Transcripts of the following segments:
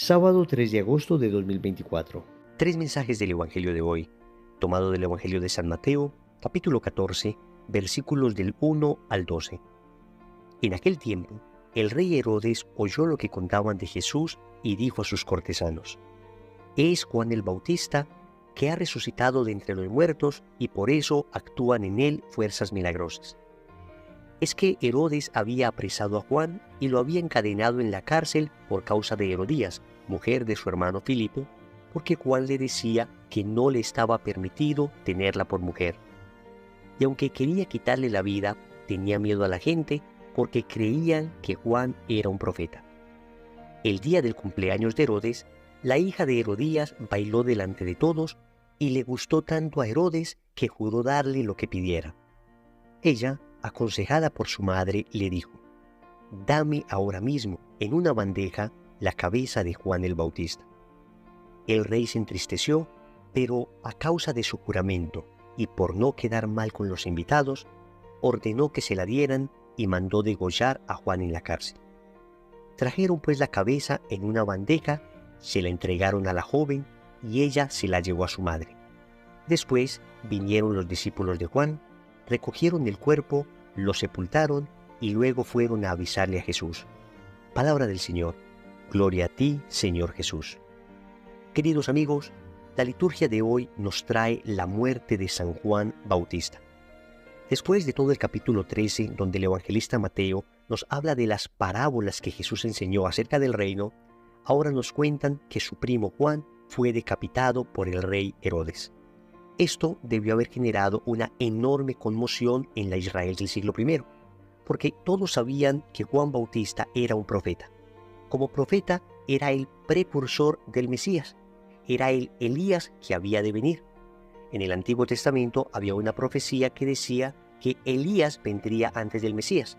Sábado 3 de agosto de 2024. Tres mensajes del Evangelio de hoy, tomado del Evangelio de San Mateo, capítulo 14, versículos del 1 al 12. En aquel tiempo, el rey Herodes oyó lo que contaban de Jesús y dijo a sus cortesanos: «Es Juan el Bautista, que ha resucitado de entre los muertos, y por eso actúan en él fuerzas milagrosas». Es que Herodes había apresado a Juan y lo había encadenado en la cárcel por causa de Herodías, mujer de su hermano Filipo, porque Juan le decía que no le estaba permitido tenerla por mujer. Y aunque quería quitarle la vida, tenía miedo a la gente porque creían que Juan era un profeta. El día del cumpleaños de Herodes, la hija de Herodías bailó delante de todos y le gustó tanto a Herodes que juró darle lo que pidiera. Ella, aconsejada por su madre, le dijo: «Dame ahora mismo, en una bandeja, la cabeza de Juan el Bautista». El rey se entristeció, pero a causa de su juramento y por no quedar mal con los invitados, ordenó que se la dieran y mandó degollar a Juan en la cárcel. Trajeron pues la cabeza en una bandeja, se la entregaron a la joven y ella se la llevó a su madre. Después vinieron los discípulos de Juan, recogieron el cuerpo, lo sepultaron y luego fueron a avisarle a Jesús. Palabra del Señor. Gloria a ti, Señor Jesús. Queridos amigos, la liturgia de hoy nos trae la muerte de San Juan Bautista. Después de todo el capítulo 13, donde el evangelista Mateo nos habla de las parábolas que Jesús enseñó acerca del reino, ahora nos cuentan que su primo Juan fue decapitado por el rey Herodes. Esto debió haber generado una enorme conmoción en la Israel del siglo I, porque todos sabían que Juan Bautista era un profeta. Como profeta era el precursor del Mesías, era el Elías que había de venir. En el Antiguo Testamento había una profecía que decía que Elías vendría antes del Mesías.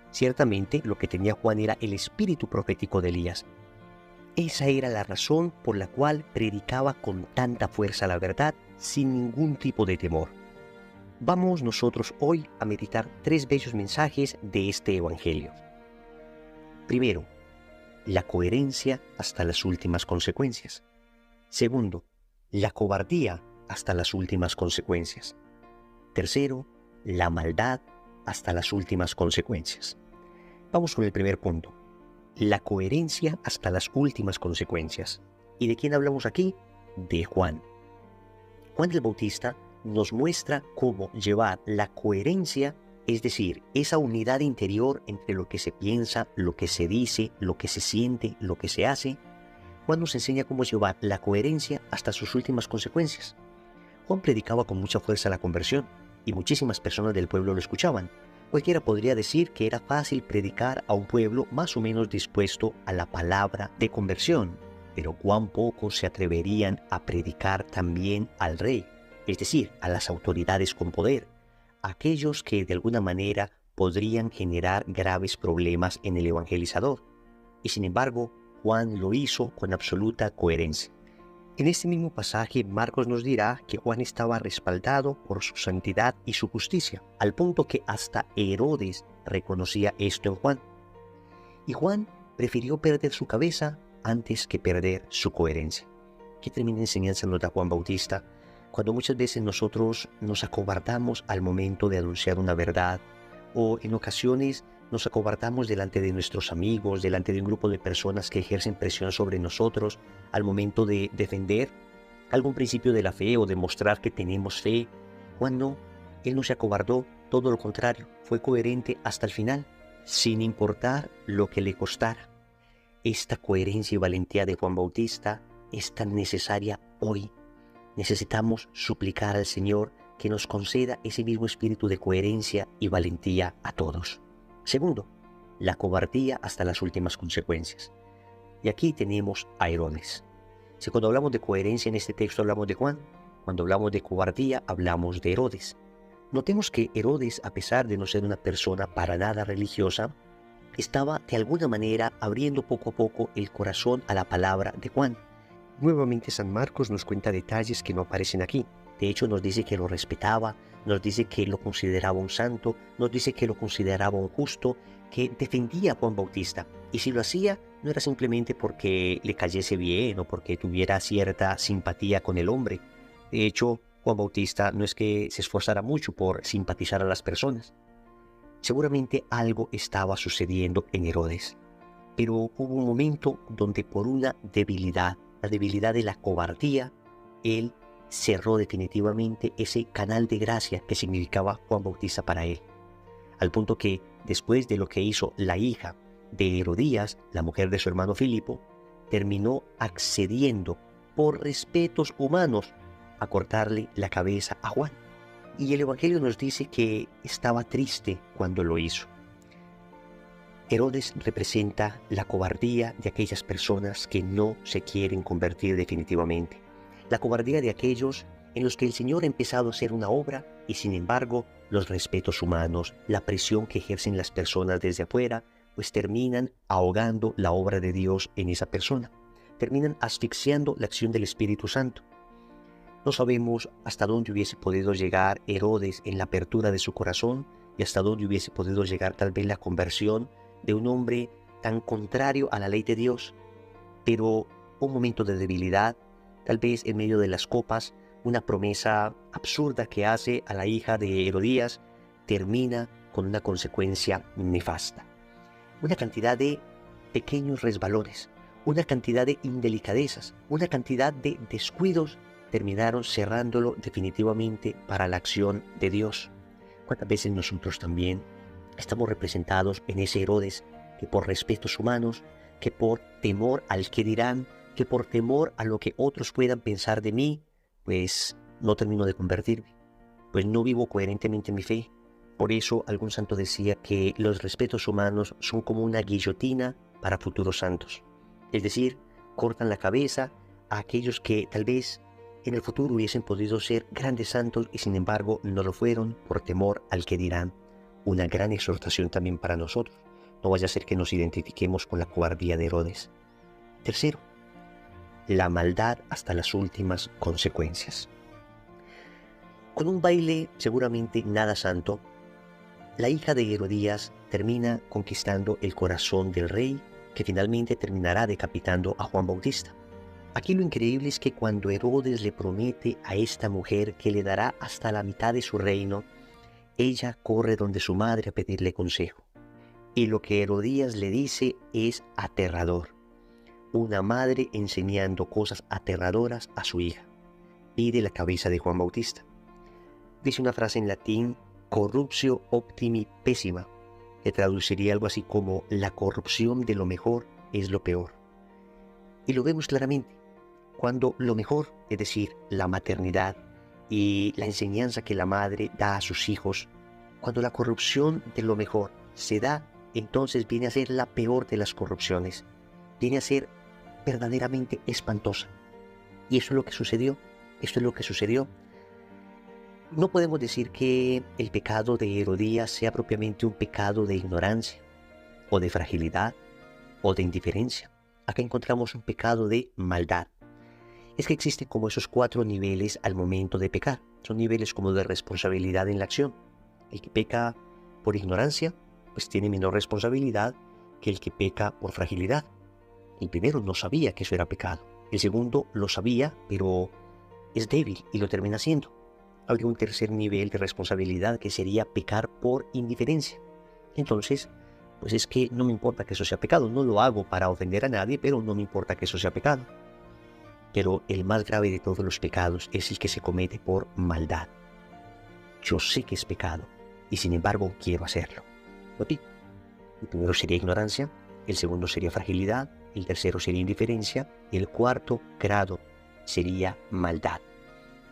Ciertamente lo que tenía Juan era el espíritu profético de Elías. Esa era la razón por la cual predicaba con tanta fuerza la verdad, sin ningún tipo de temor. Vamos nosotros hoy a meditar tres bellos mensajes de este Evangelio. Primero, la coherencia hasta las últimas consecuencias. Segundo, la cobardía hasta las últimas consecuencias. Tercero, la maldad hasta las últimas consecuencias. Vamos con el primer punto. La coherencia hasta las últimas consecuencias. ¿Y de quién hablamos aquí? De Juan. Juan el Bautista nos muestra cómo llevar la coherencia, es decir, esa unidad interior entre lo que se piensa, lo que se dice, lo que se siente, lo que se hace. Juan nos enseña cómo llevar la coherencia hasta sus últimas consecuencias. Juan predicaba con mucha fuerza la conversión y muchísimas personas del pueblo lo escuchaban. Cualquiera podría decir que era fácil predicar a un pueblo más o menos dispuesto a la palabra de conversión, pero cuán pocos se atreverían a predicar también al rey, es decir, a las autoridades con poder, aquellos que de alguna manera podrían generar graves problemas en el evangelizador. Y sin embargo, Juan lo hizo con absoluta coherencia. En este mismo pasaje, Marcos nos dirá que Juan estaba respaldado por su santidad y su justicia, al punto que hasta Herodes reconocía esto en Juan. Y Juan prefirió perder su cabeza antes que perder su coherencia. Qué tremenda enseñanza nos da Juan Bautista, cuando muchas veces nosotros nos acobardamos al momento de anunciar una verdad, o en ocasiones nos acobardamos delante de nuestros amigos, delante de un grupo de personas que ejercen presión sobre nosotros al momento de defender algún principio de la fe o demostrar que tenemos fe. Juan no, él no se acobardó, todo lo contrario, fue coherente hasta el final, sin importar lo que le costara. Esta coherencia y valentía de Juan Bautista es tan necesaria hoy. Necesitamos suplicar al Señor que nos conceda ese mismo espíritu de coherencia y valentía a todos. Segundo, la cobardía hasta las últimas consecuencias. Y aquí tenemos a Herodes. Si cuando hablamos de coherencia en este texto hablamos de Juan, cuando hablamos de cobardía hablamos de Herodes. Notemos que Herodes, a pesar de no ser una persona para nada religiosa, estaba de alguna manera abriendo poco a poco el corazón a la palabra de Juan. Nuevamente San Marcos nos cuenta detalles que no aparecen aquí. De hecho, nos dice que lo respetaba, nos dice que lo consideraba un santo, nos dice que lo consideraba un justo, que defendía a Juan Bautista. Y si lo hacía, no era simplemente porque le cayese bien o porque tuviera cierta simpatía con el hombre. De hecho, Juan Bautista no es que se esforzara mucho por simpatizar a las personas. Seguramente algo estaba sucediendo en Herodes, pero hubo un momento donde por una debilidad, la debilidad de la cobardía, él cerró definitivamente ese canal de gracia que significaba Juan Bautista para él. Al punto que, después de lo que hizo la hija de Herodías, la mujer de su hermano Filipo, terminó accediendo por respetos humanos a cortarle la cabeza a Juan. Y el Evangelio nos dice que estaba triste cuando lo hizo. Herodes representa la cobardía de aquellas personas que no se quieren convertir definitivamente. La cobardía de aquellos en los que el Señor ha empezado a hacer una obra y sin embargo los respetos humanos, la presión que ejercen las personas desde afuera, pues terminan ahogando la obra de Dios en esa persona. Terminan asfixiando la acción del Espíritu Santo. No sabemos hasta dónde hubiese podido llegar Herodes en la apertura de su corazón y hasta dónde hubiese podido llegar tal vez la conversión de un hombre tan contrario a la ley de Dios. Pero un momento de debilidad, tal vez en medio de las copas, una promesa absurda que hace a la hija de Herodías, termina con una consecuencia nefasta. Una cantidad de pequeños resbalones, una cantidad de indelicadezas, una cantidad de descuidos terminaron cerrándolo definitivamente para la acción de Dios. ¿Cuántas veces nosotros también estamos representados en ese Herodes que por respetos humanos, que por temor al que dirán, que por temor a lo que otros puedan pensar de mí, pues no termino de convertirme, pues no vivo coherentemente mi fe? Por eso algún santo decía que los respetos humanos son como una guillotina para futuros santos. Es decir, cortan la cabeza a aquellos que tal vez en el futuro hubiesen podido ser grandes santos y sin embargo no lo fueron por temor al que dirán. Una gran exhortación también para nosotros. No vaya a ser que nos identifiquemos con la cobardía de Herodes. Tercero, la maldad hasta las últimas consecuencias. Con un baile seguramente nada santo, la hija de Herodías termina conquistando el corazón del rey, que finalmente terminará decapitando a Juan Bautista. Aquí lo increíble es que cuando Herodes le promete a esta mujer que le dará hasta la mitad de su reino, ella corre donde su madre a pedirle consejo. Y lo que Herodías le dice es aterrador. Una madre enseñando cosas aterradoras a su hija. Pide la cabeza de Juan Bautista. Dice una frase en latín, corruptio optimi pessima, que traduciría algo así como la corrupción de lo mejor es lo peor. Y lo vemos claramente. Cuando lo mejor, es decir, la maternidad y la enseñanza que la madre da a sus hijos, cuando la corrupción de lo mejor se da, entonces viene a ser la peor de las corrupciones. Viene a ser verdaderamente espantosa. Y eso es lo que sucedió. Esto es lo que sucedió. No podemos decir que el pecado de Herodías sea propiamente un pecado de ignorancia, o de fragilidad, o de indiferencia. Acá encontramos un pecado de maldad. Es que existen como esos 4 niveles al momento de pecar. Son niveles como de responsabilidad en la acción. El que peca por ignorancia, pues tiene menor responsabilidad que el que peca por fragilidad. El primero no sabía que eso era pecado. El segundo lo sabía, pero es débil y lo termina haciendo. Habría un tercer nivel de responsabilidad que sería pecar por indiferencia. Entonces, pues es que no me importa que eso sea pecado. No lo hago para ofender a nadie, pero no me importa que eso sea pecado. Pero el más grave de todos los pecados es el que se comete por maldad. Yo sé que es pecado y sin embargo quiero hacerlo. Repito, el primero sería ignorancia, el segundo sería fragilidad, el tercero sería indiferencia y el cuarto grado sería maldad.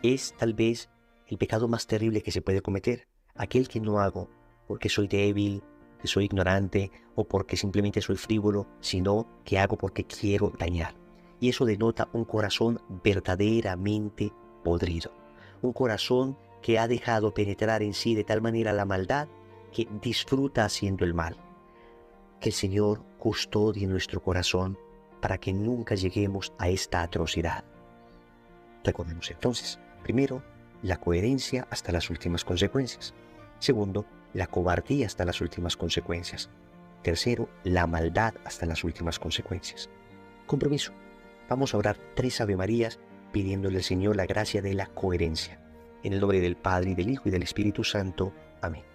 Es tal vez el pecado más terrible que se puede cometer, aquel que no hago porque soy débil, que soy ignorante o porque simplemente soy frívolo, sino que hago porque quiero dañar. Y eso denota un corazón verdaderamente podrido. Un corazón que ha dejado penetrar en sí de tal manera la maldad que disfruta haciendo el mal. Que el Señor custodie nuestro corazón para que nunca lleguemos a esta atrocidad. Recordemos entonces, primero, la coherencia hasta las últimas consecuencias. Segundo, la cobardía hasta las últimas consecuencias. Tercero, la maldad hasta las últimas consecuencias. Compromiso. Vamos a orar 3 Ave Marías pidiéndole al Señor la gracia de la coherencia. En el nombre del Padre, y del Hijo, y del Espíritu Santo. Amén.